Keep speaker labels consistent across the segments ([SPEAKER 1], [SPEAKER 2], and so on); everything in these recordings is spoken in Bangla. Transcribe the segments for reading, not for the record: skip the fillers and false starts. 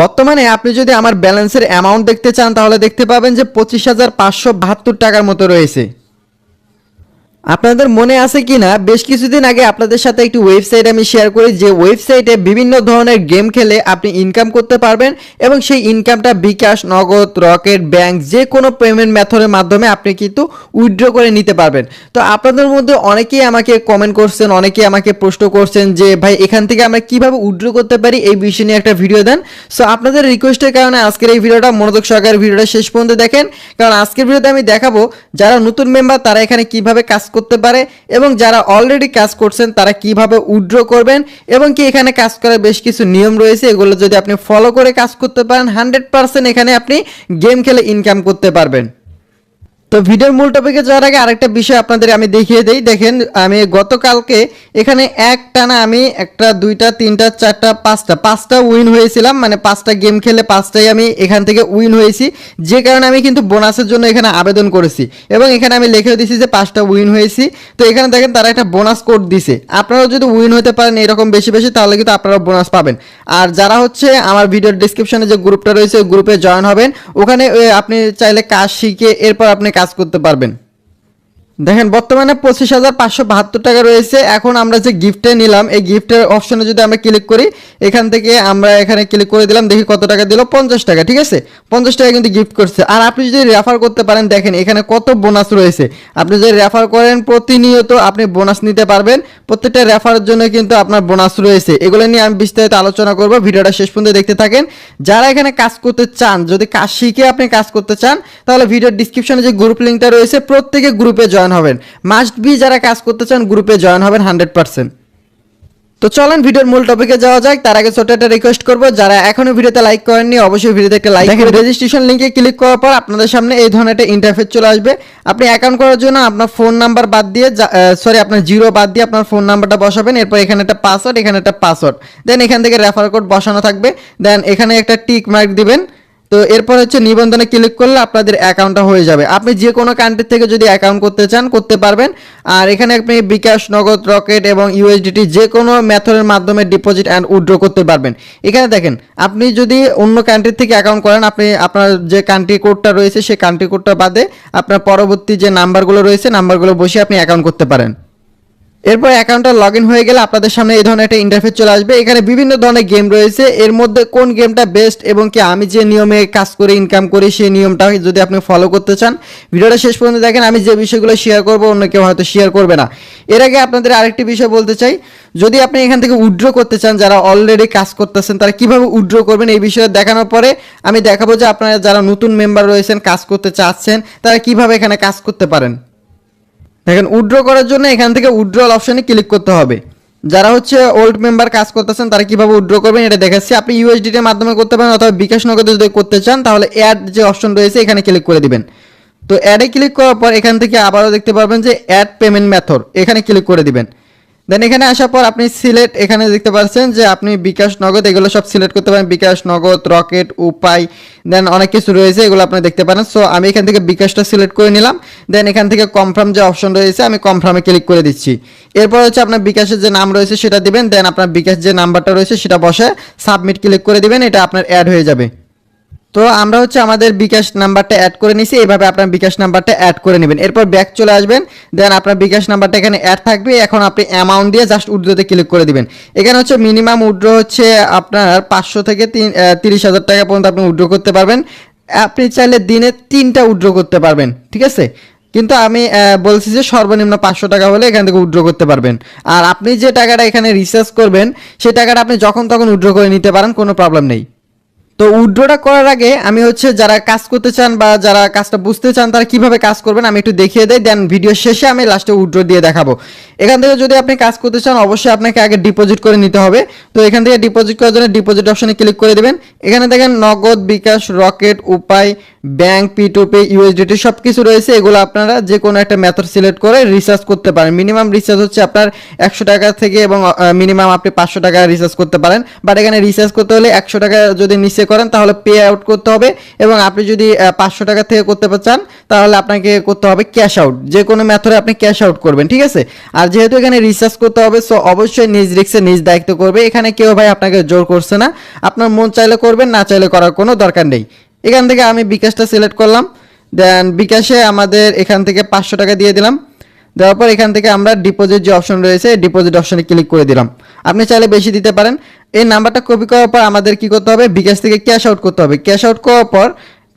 [SPEAKER 1] বর্তমানে আপনি যদি আমার ব্যালেন্সের অ্যামাউন্ট দেখতে চান তাহলে দেখতে পাবেন যে 25,572 টাকার মতো রয়েছে। আপনাদের মনে আছে কি না, বেশ কিছুদিন আগে আপনাদের সাথে একটি ওয়েবসাইট আমি শেয়ার করি, যে ওয়েবসাইটে বিভিন্ন ধরনের গেম খেলে আপনি ইনকাম করতে পারবেন এবং সেই ইনকামটা বিকাশ, নগদ, রকেট, ব্যাংক যে কোনো পেমেন্ট মেথডের মাধ্যমে আপনি কিন্তু উইথড্র করে নিতে পারবেন। তো আপনাদের মধ্যে অনেকেই আমাকে কমেন্ট করছেন, অনেকেই আমাকে প্রশ্ন করছেন যে ভাই এখান থেকে আমরা কিভাবে উইথড্র করতে পারি, এই বিষয় নিয়ে একটা ভিডিও দেন। সো আপনাদের রিকোয়েস্টের কারণে আজকের এই ভিডিওটা মনোযোগ সহকারে ভিডিওটা শেষ পর্যন্ত দেখেন, কারণ আজকের ভিডিওতে আমি দেখাবো যারা নতুন মেম্বার তারা এখানে কিভাবে কাজ করতে পারে এবং যারা অলরেডি কাজ করছেন তারা কিভাবে উইথড্র করবেন, এবং কি এখানে কাজ করার বেশ কিছু নিয়ম রয়েছে, এগুলো যদি আপনি ফলো করে কাজ করতে পারেন 100% এখানে আপনি গেম খেলে ইনকাম করতে পারবেন। তো ভিডিওর মূল টপিকে যাওয়ার আগে আরেকটা বিষয় আপনাদের আমি দেখিয়ে দেই। দেখেন আমি গতকালকে এখানে এক টানা আমি একটা, দুইটা, তিনটা, চারটা, পাঁচটা উইন হয়েছিলাম, মানে 5টা গেম খেলে 5টাই আমি এখান থেকে উইন হয়েছি, যে কারণে আমি কিন্তু বোনাসের জন্য এখানে আবেদন করেছি এবং এখানে আমি লিখেও দিছি যে 5টা উইন হয়েছি। তো এখানে দেখেন তারা একটা বোনাস কোড দিছে, আপনারাও যদি উইন হতে পারেন এরকম বেশি বেশি তাহলে কিন্তু আপনারা বোনাস পাবেন। আর যারা হচ্ছে আমার ভিডিওর ডিসক্রিপশনে যে গ্রুপটা রয়েছে ওই গ্রুপে জয়েন হবেন, ওখানে আপনি চাইলে কাজ শিখে এরপর আপনি কাজ করতে পারবেন। দেখেন বর্তমানে 25,572 টাকা রয়েছে। এখন আমরা যে গিফটে নিলাম এই গিফটের অপশনে যদি আমরা ক্লিক করি, এখান থেকে আমরা এখানে ক্লিক করে দিলাম, দেখি কত টাকা দিল, 50 টাকা। ঠিক আছে, 50 টাকা কিন্তু গিফট করছে। আর আপনি যদি রেফার করতে পারেন, দেখেন এখানে কত বোনাস রয়েছে। আপনি যদি রেফার করেন প্রতিনিয়ত আপনি বোনাস নিতে পারবেন, প্রত্যেকটা রেফারের জন্য কিন্তু আপনার বোনাস রয়েছে। এগুলো নিয়ে আমি বিস্তারিত আলোচনা করব, ভিডিওটা শেষ পর্যন্ত দেখতে থাকেন। যারা এখানে কাজ করতে চান, যদি কাজ শিখে আপনি কাজ করতে চান, তাহলে ভিডিওর ডিসক্রিপশনে যে গ্রুপ লিঙ্কটা রয়েছে প্রত্যেকে গ্রুপে জয়েন হবেন। মাস্ট বি যারা কাজ করতে চান গ্রুপে জয়েন হবেন 100%। তো চলেন ভিডিওর মূল টপিকে যাওয়া যাক। তার আগে ছোট একটা রিকোয়েস্ট করব, যারা এখনো ভিডিওতে লাইক করেননি অবশ্যই ভিডিওতে একটা লাইক করুন। রেজিস্ট্রেশন লিংকে ক্লিক করার পর আপনাদের সামনে এই ধরনের একটা ইন্টারফেস চলে আসবে। আপনি অ্যাকাউন্ট করার জন্য আপনার ফোন নাম্বার বাদ দিয়ে, আপনার জিরো বাদ দিয়ে আপনার ফোন নাম্বারটা বসাবেন। এরপর এখানে একটা পাসওয়ার্ড, এখানে একটা পাসওয়ার্ড, দেন এখান থেকে রেফার কোড বসানো থাকবে, দেন এখানে একটা টিক মার্ক দিবেন। তো এরপর হচ্ছে নিবন্ধনে ক্লিক করলে আপনাদের অ্যাকাউন্টটা হয়ে যাবে। আপনি যে কোনো কান্ট্রি থেকে যদি অ্যাকাউন্ট করতে চান করতে পারবেন। আর এখানে আপনি বিকাশ, নগদ, রকেট এবং ইউএসডিটি যে কোনো মেথডের মাধ্যমে ডিপোজিট অ্যান্ড উইথড্র করতে পারবেন। এখানে দেখেন আপনি যদি অন্য কান্ট্রি থেকে অ্যাকাউন্ট করেন, আপনি আপনার যে কান্ট্রি কোডটা রয়েছে সেই কান্ট্রি কোডটা বাদে আপনার পরবর্তী যে নাম্বারগুলো রয়েছে নাম্বারগুলো বসিয়ে আপনি অ্যাকাউন্ট করতে পারেন। এরপর অ্যাকাউন্টটা লগ ইন হয়ে গেলে আপনাদের সামনে এই ধরনের একটা ইন্টারফেস চলে আসবে। এখানে বিভিন্ন ধরনের গেম রয়েছে, এর মধ্যে কোন গেমটা বেস্ট এবং কি আমি যে নিয়মে কাজ করে ইনকাম করি সেই নিয়মটা যদি আপনি ফলো করতে চান, ভিডিওটা শেষ পর্যন্ত দেখেন। আমি যে বিষয়গুলো শেয়ার করবো অন্য কেউ হয়তো শেয়ার করবে না। এর আগে আপনাদের আরেকটি বিষয় বলতে চাই, যদি আপনি এখান থেকে উইথড্র করতে চান, যারা অলরেডি কাজ করতেছেন তারা কিভাবে উইথড্র করবেন এই বিষয়ে দেখানোর পরে আমি দেখাবো যে আপনারা যারা নতুন মেম্বার রয়েছেন কাজ করতে চাচ্ছেন তারা কিভাবে এখানে কাজ করতে পারেন। দেখেন উইথড্র করার জন্য এখান থেকে উইথড্রল অপশনে ক্লিক করতে হবে। যারা হচ্ছে ওল্ড মেম্বার কাজ করতেছেন তারা কিভাবে উইথড্র করবেন এটা দেখাচ্ছি। আপনি ইউএসডিটির মাধ্যমে করতে পারেন অথবা বিকাশ নগদে যদি করতে চান তাহলে অ্যাড যে অপশন রয়েছে এখানে ক্লিক করে দিবেন। তো অ্যাডে ক্লিক করার পর এখান থেকে আবারও দেখতে পারবেন যে অ্যাড পেমেন্ট মেথড, এখানে ক্লিক করে দিবেন। দেন এখানে আসার পর আপনি সিলেক্ট, এখানে দেখতে পাচ্ছেন যে আপনি বিকাশ, নগদ এগুলো সব সিলেক্ট করতে পারেন, বিকাশ, নগদ, রকেট, উপায়, দেন অনেক কিছু রয়েছে এগুলো আপনি দেখতে পারেন। সো আমি এখান থেকে বিকাশটা সিলেক্ট করে নিলাম। দেন এখান থেকে কনফার্ম যে অপশন রয়েছে আমি কনফার্মে ক্লিক করে দিচ্ছি। এরপর হচ্ছে আপনার বিকাশের যে নাম রয়েছে সেটা দিবেন, দেন আপনার বিকাশ যে নাম্বারটা রয়েছে সেটা বসে সাবমিট ক্লিক করে দিবেন, এটা আপনার অ্যাড হয়ে যাবে। তো আমরা হচ্ছে আমাদের বিকাশ নাম্বারটা অ্যাড করে নিছি, এইভাবে আপনার বিকাশ নাম্বারটা অ্যাড করে নেবেন। এরপর ব্যাক চলে আসবেন, দেন আপনার বিকাশ নাম্বারটা এখানে অ্যাড থাকবে। এখন আপনি অ্যামাউন্ট দিয়ে জাস্ট উইথড্রোতে ক্লিক করে দিবেন। এখানে হচ্ছে মিনিমাম উইথড্রো হচ্ছে আপনার 500 থেকে 30,000 টাকা পর্যন্ত আপনি উইথড্রো করতে পারবেন। আপনি চাইলে দিনে 3টা উইথড্রো করতে পারবেন, ঠিক আছে। কিন্তু আমি বলছি যে সর্বনিম্ন 500 টাকা হলে এখান থেকে উইথড্রো করতে পারবেন। আর আপনি যে টাকাটা এখানে রিচার্জ করবেন সেই টাকাটা আপনি যখন তখন উইথড্রো করে নিতে পারেন, কোনো প্রবলেম নেই। তো উইথড্রটা করার আগে আমি হচ্ছে যারা কাজ করতে চান বা যারা কাজটা বুঝতে চান তারা কিভাবে কাজ করবেন আমি একটু দেখিয়ে দেই, দেন ভিডিও শেষে আমি লাস্টে উইথড্র দিয়ে দেখাবো। এখান থেকে যদি আপনি কাজ করতে চান অবশ্যই আপনাকে আগে ডিপোজিট করে নিতে হবে। তো এখান থেকে ডিপোজিট করার জন্য ডিপোজিট অপশনে ক্লিক করে দেবেন। এখানে দেখেন নগদ, বিকাশ, রকেট, উপায়, ব্যাংক, P2P, ইউএসডিটি সব কিছু রয়েছে। এগুলো আপনারা যে কোনো একটা মেথড সিলেক্ট করে রিচার্জ করতে পারেন। মিনিমাম রিচার্জ হচ্ছে আপনার 100 টাকা থেকে এবং মিনিমাম আপনি 500 টাকা রিচার্জ করতে পারেন। বাট এখানে রিচার্জ করতে হলে 100 টাকা যদি নিচে করেন তাহলে পে আউট করতে হবে, এবং আপনি যদি 500 টাকা থেকে করতে চান তাহলে আপনাকে করতে হবে ক্যাশ আউট, যে কোনো মেথডে আপনি ক্যাশ আউট করবেন, ঠিক আছে। আর যেহেতু এখানে রিচার্জ করতে হবে, সো অবশ্যই নিজ রিস্কে নিজ দায়িত্ব করবে, এখানে কেউ ভাই আপনাকে জোর করছে না, আপনার মন চাইলে করবেন, না চাইলে করার কোনো দরকার নেই। এখান থেকে আমি বিকাশটা সিলেক্ট করলাম, দেন বিকাশে আমাদের এখান থেকে 500 টাকা দিয়ে দিলাম। দেওয়ার পর এখান থেকে আমরা ডিপোজিট যে অপশন রয়েছে ডিপোজিট অপশনে ক্লিক করে দিলাম। আপনি চাইলে বেশি দিতে পারেন। এই নাম্বারটা কপি করার পর আমাদের কি করতে হবে, বিকাশ থেকে ক্যাশ আউট করতে হবে। ক্যাশ আউট করার পর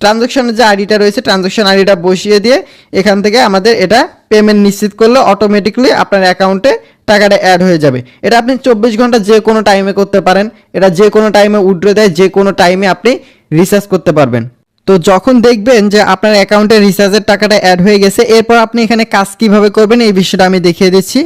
[SPEAKER 1] ট্রানজাকশনের যে আইডিটা রয়েছে ট্রানজাকশন আইডিটা বসিয়ে দিয়ে এখান থেকে আমাদের এটা পেমেন্ট নিশ্চিত করলে অটোমেটিকলি আপনার অ্যাকাউন্টে টাকাটা অ্যাড হয়ে যাবে। এটা আপনি 24 ঘন্টা যে কোনো টাইমে করতে পারেন, এটা যে কোনো টাইমে উইথড্র দেয়, যে কোনো টাইমে আপনি রিচার্জ করতে পারবেন। তো যখন দেখবেন যে আপনার অ্যাকাউন্টে রিচার্জের টাকাটা অ্যাড হয়ে গেছে, এরপর আপনি এখানে কাজ কিভাবে করবেন এই বিষয়টা আমি দেখিয়ে দিচ্ছি।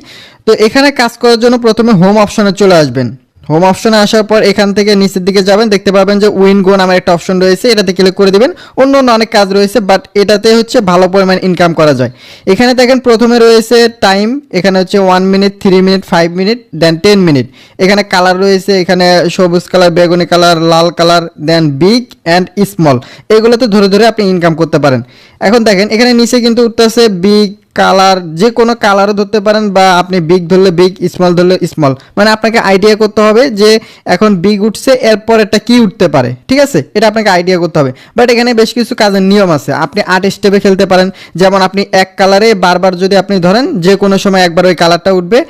[SPEAKER 1] তো এখানে কাজ করার জন্য প্রথমে হোম অপশনে চলে আসবেন। হোম অপশনে আসার পর এখান থেকে নিচের দিকে যাবেন, দেখতে পাবেন যে উইন গো নামের একটা অপশন রয়েছে, এটাতে ক্লিক করে দিবেন। অন্য অনেক কাজ রয়েছে, বাট এটাতে হচ্ছে ভালো পরিমাণ ইনকাম করা যায়। এখানে দেখেন প্রথমে রয়েছে টাইম, এখানে হচ্ছে 1 মিনিট, 3 মিনিট, 5 মিনিট, দেন 10 মিনিট। এখানে কালার রয়েছে, এখানে সবুজ কালার, বেগুনি কালার, লাল colour, then big and small, এগুলোতে ধরে ধরে আপনি ইনকাম করতে পারেন। এখন দেখেন এখানে নিচে কিন্তু উঠতেছে বিগ কালার, যে কোনো কালারও ধরতে পারেন, বা আপনি বিগ ধরলে বিগ, স্মল ধরলে স্মল, মানে আপনাকে আইডিয়া করতে হবে যে এখন বিগ উঠছে এরপর এটা কি উঠতে পারে, ঠিক আছে, এটা আপনাকে আইডিয়া করতে হবে। বাট এখানে বেশ কিছু কাজের নিয়ম আছে, আপনি 8 স্টেপে খেলতে পারেন। যেমন আপনি এক কালারে বারবার যদি আপনি ধরেন, যে কোনো সময় একবার ওই কালারটা উঠবে।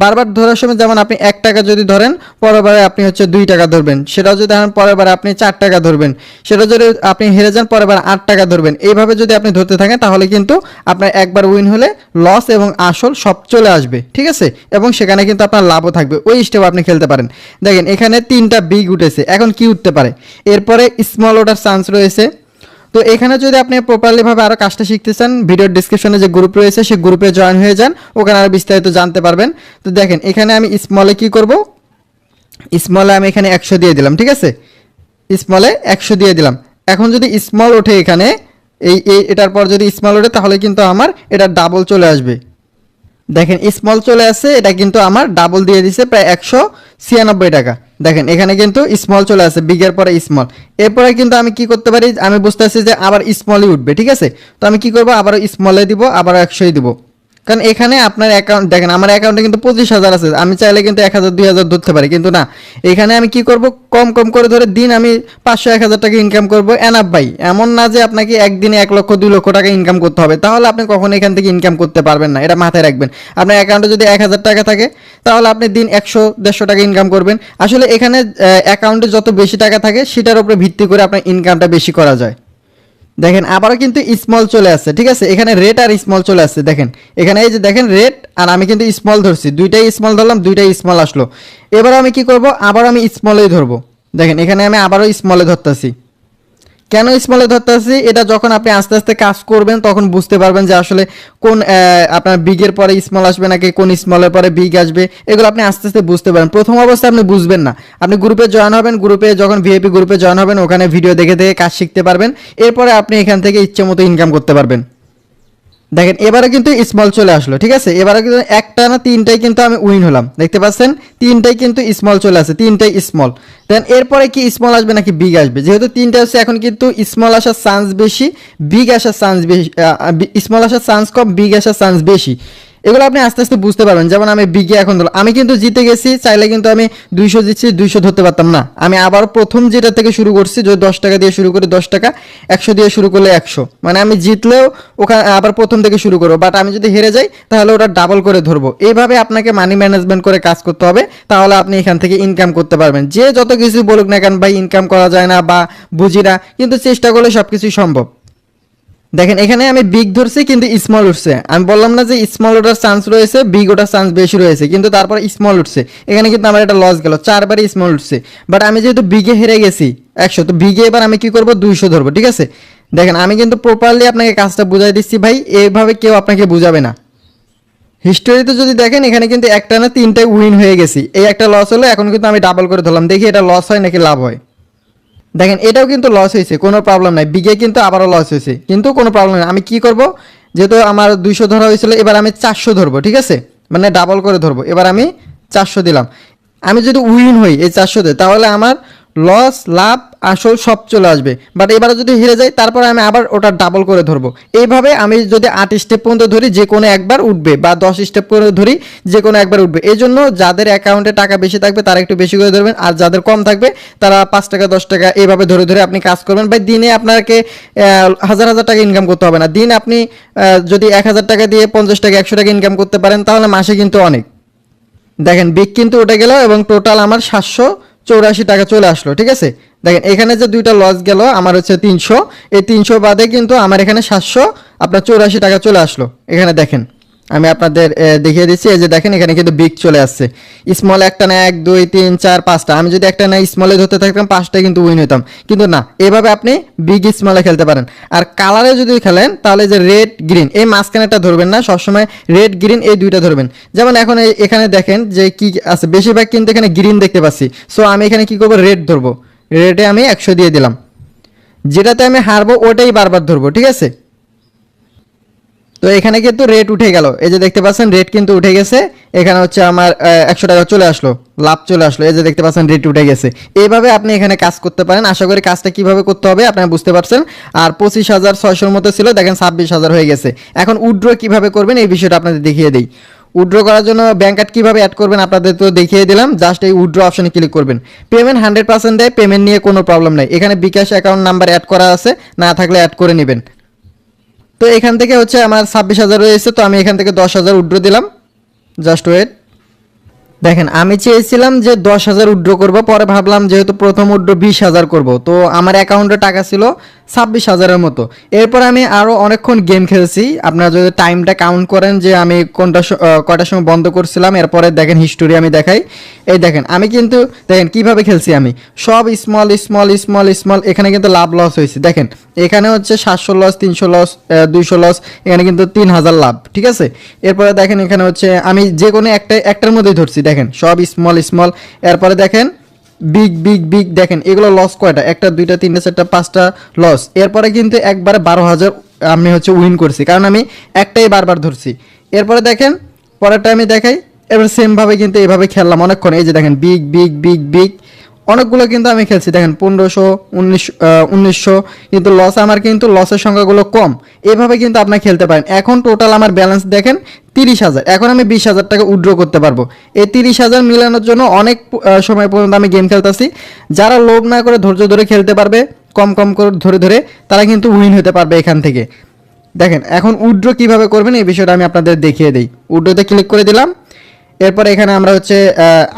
[SPEAKER 1] বারবার ধরার সময় যেমন আপনি 1 টাকা যদি ধরেন, পরের বারে আপনি হচ্ছে 2 টাকা ধরবেন, সেটাও যদি ধরেন পরের বারে আপনি 4 টাকা ধরবেন, সেটা যদি আপনি হেরে যান পরের বার 8 টাকা ধরবেন। এইভাবে যদি আপনি ধরতে থাকেন তাহলে কিন্তু আপনার একবার উইন হলে লস এবং আসল সব চলে আসবে, ঠিক আছে, এবং সেখানে কিন্তু আপনার লাভও থাকবে। ওই স্টেপ আপনি খেলতে পারেন। দেখেন এখানে 3টা বিগ উঠেছে, এখন কি উঠতে পারে, এরপরে স্মল ওঠার চান্স রয়েছে। তো এখানে যদি আপনি প্রপারলিভাবে আরও কাজটা শিখতে চান, ভিডিওর ডিসক্রিপশনে যে গ্রুপ রয়েছে সেই গ্রুপে জয়েন হয়ে যান, ওখানে আরও বিস্তারিত জানতে পারবেন। তো দেখেন এখানে আমি স্মলে কি করব, স্মলে আমি এখানে 100 দিয়ে দিলাম, ঠিক আছে, স্মলে 100 দিয়ে দিলাম। এখন যদি স্মল ওঠে এখানে এটার পর যদি স্মল ওঠে তাহলে কিন্তু আমার এটা ডাবল চলে আসবে। দেখেন স্মল চলে আসছে, এটা কিন্তু আমার ডাবল দিয়ে দিছে প্রায় 196 টাকা। দেখেন এখানে কিন্তু স্মল চলে আসছে, বিগের পরে স্মল। এরপরে কিন্তু আমি কি করতে পারি, আমি বুঝতে পারছি যে আবার স্মলই উঠবে, ঠিক আছে। তো আমি কি করব, আবারও স্মলে দিব, আবারও 100ই দিব। কারণ এখানে আপনার অ্যাকাউন্ট দেখেন, আমার অ্যাকাউন্টে কিন্তু 25,000 আছে, আমি চাইলে কিন্তু 1,000 2,000 ধরতে পারি, কিন্তু না, এখানে আমি কি করব, কম কম করে ধরে দিন আমি 500 1,000 টাকা ইনকাম করব। এনাফ ভাই, এমন না যে আপনাকে একদিনে 1 লক্ষ 2 লক্ষ টাকা ইনকাম করতে হবে, তাহলে আপনি কখনো এখান থেকে ইনকাম করতে পারবেন না, এটা মাথায় রাখবেন। আপনার অ্যাকাউন্টে যদি 1,000 টাকা থাকে তাহলে আপনি দিন 100-150 টাকা ইনকাম করবেন। আসলে এখানে অ্যাকাউন্টে যত বেশি টাকা থাকে সেটার উপরে ভিত্তি করে আপনার ইনকামটা বেশি করা যায়। দেখেন আবারও কিন্তু স্মল চলে আসছে, ঠিক আছে, এখানে রেড আর স্মল চলে আসছে। দেখেন এখানে এই যে দেখেন রেড, আর আমি কিন্তু স্মল ধরছি, দুইটাই স্মল ধরলাম, দুইটাই স্মল আসলো। এবার আমি কি করব, আবার আমি স্মলেই ধরবো। দেখেন এখানে আমি আবারও স্মলে ধরতেছি। কেন স্মলে ধরতেছি, এটা যখন আপনি আস্তে আস্তে কাজ করবেন তখন বুঝতে পারবেন যে আসলে কোন আপনার বিগের পরে স্মল আসবে নাকি কোন স্মলের পরে বিগ আসবে, এগুলো আপনি আস্তে আস্তে বুঝতে পারেন। প্রথম অবস্থায় আপনি বুঝবেন না, আপনি গ্রুপে জয়েন হবেন, গ্রুপে যখন ভিআইপি গ্রুপে জয়েন হবেন ওখানে ভিডিও দেখে দেখে কাজ শিখতে পারবেন, এরপরে আপনি এখান থেকে ইচ্ছে মতো ইনকাম করতে পারবেন। দেখেন এবারে কিন্তু স্মল চলে আসলো, ঠিক আছে, এবারে কিন্তু একটা না 3টাই কিন্তু আমি উইন হলাম, দেখতে পাচ্ছেন 3টাই কিন্তু স্মল চলে আসে, 3টাই স্মল। দেন এরপরে কি স্মল আসবে নাকি বিগ আসবে, যেহেতু 3টা আসছে এখন কিন্তু স্মল আসার চান্স বেশি, বিগ আসার চান্স বেশি, স্মল আসার চান্স কম, বিগ আসার চান্স বেশি। এগুলো আপনি আস্তে আস্তে বুঝতে পারবেন। যেমন আমি বিগে এখন ধরলাম, আমি কিন্তু জিতে গেছি, চাইলে কিন্তু আমি 200 জিতছি, 200 ধরতে পারতাম না। আমি আবার প্রথম যেটা থেকে শুরু করছি, যদি 10 টাকা দিয়ে শুরু করে 10 টাকা, 100 দিয়ে শুরু করলে 100, মানে আমি জিতলেও ওখানে আবার প্রথম থেকে শুরু করবো। বাট আমি যদি হেরে যাই তাহলে ওটা ডাবল করে ধরবো। এইভাবে আপনাকে মানি ম্যানেজমেন্ট করে কাজ করতে হবে, তাহলে আপনি এখান থেকে ইনকাম করতে পারবেন। যে যত কিছু বলুক না কেন ভাই ইনকাম করা যায় না বা বুঝি না, কিন্তু চেষ্টা করলে সব কিছুই সম্ভব। দেখেন এখানে আমি বিগ ধরছি কিন্তু স্মল উঠছে, আমি বললাম না যে স্মল ওঠার চান্স রয়েছে, বিগ ওঠার চান্স বেশি রয়েছে, কিন্তু তারপর স্মল উঠছে, এখানে কিন্তু আমার একটা লস গেল, 4বারই স্মল উঠছে। বাট আমি যেহেতু বিগে হেরে গেছি 100, তো বিগে এবার আমি কি করব, 200 ধরবো, ঠিক আছে। দেখেন আমি কিন্তু প্রপারলি আপনাকে কাজটা বুঝাই দিচ্ছি ভাই, এইভাবে কেউ আপনাকে বুঝাবে না। হিস্টোরিতে যদি দেখেন এখানে কিন্তু একটা না 3টাই উইন হয়ে গেছি, এই একটা লস হলো, এখন কিন্তু আমি ডাবল করে ধরলাম, দেখি এটা লস হয় নাকি লাভ হয়। দেখেন এটাও কিন্তু লস হয়েছে, কোনো প্রবলেম নাই, বিগে কিন্তু আবারও লস হয়েছে, কিন্তু কোনো প্রবলেম নেই। আমি কি করব, যেহেতু আমার 200 ধরা হয়েছিল, এবার আমি 400 ধরবো, ঠিক আছে, মানে ডাবল করে ধরবো। এবার আমি 400 দিলাম, আমি যদি উইন হই এই 400তে তাহলে আমার লস লাভ আসল সব চলে আসবে। বাট এবারে যদি হেরে যাই তারপরে আমি আবার ওটা ডাবল করে ধরবো। এইভাবে আমি যদি 8 স্টেপ পর্যন্ত ধরি যে কোনো একবার উঠবে, বা 10 স্টেপ পর্যন্ত ধরি যে কোনো একবার উঠবে। এই জন্য যাদের অ্যাকাউন্টে টাকা বেশি থাকবে তারা একটু বেশি করে ধরবেন, আর যাদের কম থাকবে তারা 5 টাকা 10 টাকা এইভাবে ধরে ধরে আপনি কাজ করবেন। ভাই দিনে আপনাকে হাজার হাজার টাকা ইনকাম করতে হবে না। দিন আপনি যদি 1000 টাকা দিয়ে 50 টাকা 100 টাকা ইনকাম করতে পারেন তাহলে মাসে কিন্তু অনেক। দেখেন বিগ কিন্তু উঠে গেল এবং টোটাল আমার 784 টাকা চলে আসলো। ঠিক আছে, দেখেন এখানে যে দুইটা লস গেল আমার হচ্ছে 300, এই 300 বাদে কিন্তু আমার এখানে 784 টাকা চলে আসলো। এখানে দেখেন আমি আপনাদের দেখিয়ে দিচ্ছি, এই যে দেখেন এখানে কিন্তু বিগ চলে আসছে। স্মল একটা না 1 2 3 4 5টা, আমি যদি একটা না স্মলে ধরতে থাকতাম 5টা কিন্তু উইন হইতাম, কিন্তু না, এভাবে আপনি বিগ স্মলে খেলতে পারেন। আর কালারে যদি খেলেন তাহলে যে রেড গ্রিন এই মাঝখানেটা ধরবেন না, সবসময় রেড গ্রিন এই দুইটা ধরবেন। যেমন এখন এখানে দেখেন যে কি আছে, বেশিরভাগ কিন্তু এখানে গ্রিন দেখতে পাচ্ছি। সো আমি এখানে কি করবো, রেড ধরবো। রেডে আমি 100 দিয়ে দিলাম, যেটাতে আমি হারবো ওটাই বারবার ধরবো। ঠিক আছে, তো এখানে কিন্তু রেট উঠে গেল, এই যে দেখতে পাচ্ছেন রেট কিন্তু উঠে গেছে। এখানে হচ্ছে আমার 100 টাকা চলে আসলো, লাভ চলে আসলো, এই যে দেখতে পাচ্ছেন রেট উঠে গেছে। এইভাবে আপনি এখানে কাজ করতে পারেন। আশা করি কাজটা কিভাবে করতে হবে আপনারা বুঝতে পারছেন। আর 25,600 মতো ছিল, দেখেন 26,000 হয়ে গেছে। এখন উইথড্র কিভাবে করবেন এই বিষয়টা আপনাদের দেখিয়ে দিই। উইথড্র করার জন্য ব্যাংক কার্ড কীভাবে অ্যাড করবেন আপনাদের তো দেখিয়ে দিলাম। জাস্ট এই উইথড্র অপশনে ক্লিক করবেন। পেমেন্ট 100% দেয়, পেমেন্ট নিয়ে কোনো প্রবলেম নেই। এখানে বিকাশ অ্যাকাউন্ট নাম্বার অ্যাড করা আছে, না থাকলে অ্যাড করে নেবেন। তো এখান থেকে হচ্ছে আমার 26,000 রয়েছে, তো আমি এখান থেকে 10,000 উইথড্র দিলাম। Just wait. দেখেন আমি চেয়েছিলাম যে 10,000 উইথড্র করবো, পরে ভাবলাম যেহেতু প্রথম উইথড্র 20,000 করবো, তো আমার অ্যাকাউন্টে টাকা ছিল 26,000-এর মতো। এরপর আমি আরও অনেকক্ষণ গেম খেলছি। আপনারা যদি টাইমটা কাউন্ট করেন যে আমি কয়টার সময় বন্ধ করছিলাম, এরপরে দেখেন হিস্টোরি আমি দেখাই। এই দেখেন আমি কিন্তু দেখেন কিভাবে খেলছি, আমি সব স্মল স্মল স্মল স্মল। এখানে কিন্তু লাভ লস হয়েছে, দেখেন এখানে হচ্ছে 700 লস, 300 লস, 200 লস, এখানে কিন্তু 3,000 লাভ। ঠিক আছে, এরপরে দেখেন এখানে হচ্ছে আমি যে কোনো একটার মধ্যেই ধরছি, দেখেন সব স্মল স্মল। এরপরে দেখেন বিগ বিগ বিগ, দেখেন এগুলো লস কয়টা, 1 2 3 4 5টা লস। এরপরে কিন্তু একবারে 12,000 আমি হচ্ছে উইন করছি, কারণ আমি একটাই বারবার ধরছি। এরপরে দেখেন পরেরটা আমি দেখাই। এবার সেমভাবে কিন্তু এভাবে খেললাম অনেকক্ষণ। এই যে দেখেন বিগ বিগ বিগ বিগ অনেকগুলো কিন্তু আমি খেলছি, দেখেন 1500 1900, কিন্তু লস আমার কিন্তু লসের সংখ্যাগুলো কম। এভাবে কিন্তু আপনার খেলতে পারেন। এখন টোটাল আমার ব্যালেন্স দেখেন 30,000। এখন আমি 20,000 টাকা উইথড্র করতে পারবো। এই 30,000 মিলানোর জন্য অনেক সময় পর্যন্ত আমি গেম খেলতেছি। যারা লোভ না করে ধৈর্য ধরে খেলতে পারবে, কম কম করে ধরে ধরে, তারা কিন্তু উইন হতে পারবে এখান থেকে। দেখেন এখন উইথড্র কীভাবে করবেন এই বিষয়টা আমি আপনাদের দেখিয়ে দিই। উইথড্রতে ক্লিক করে দিলাম। এরপর এখানে আমরা হচ্ছে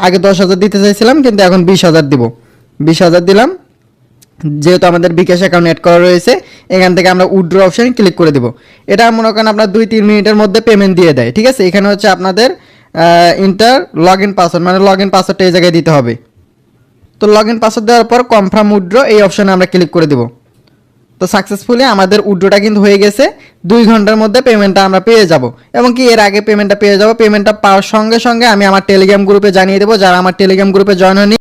[SPEAKER 1] আগে 10,000 দিতে চাইছিলাম, কিন্তু এখন 20,000 দিব। 20,000 দিলাম, যেহেতু আমাদের বিকাশ অ্যাকাউন্ট অ্যাড করা রয়েছে। এখান থেকে আমরা উইথড্র অপশানে ক্লিক করে দেবো। এটা মনে করেন আপনার 2-3 মিনিটের মধ্যে পেমেন্ট দিয়ে দেয়। ঠিক আছে, এখানে হচ্ছে আপনাদের ইন্টার লগ ইন পাসওয়ার্ড, মানে লগ ইন পাসওয়ার্ডটা এই জায়গায় দিতে হবে। তো লগ ইন পাসওয়ার্ড দেওয়ার পর কনফার্ম উইথড্র এই অপশানে আমরা ক্লিক করে দেবো। তো সাকসেসফুলি আমাদের উইথড্রটা কিন্তু হয়ে গেছে। 2 ঘন্টার মধ্যে পেমেন্টটা আমরা পেয়ে যাব, এবং কি এর আগে পেমেন্টটা পেয়ে যাব। পেমেন্টটা পাওয়ার সঙ্গে সঙ্গে আমি আমার টেলিগ্রাম গ্রুপে জানিয়ে দেবো। যারা আমার টেলিগ্রাম গ্রুপে জয়েন হয়নি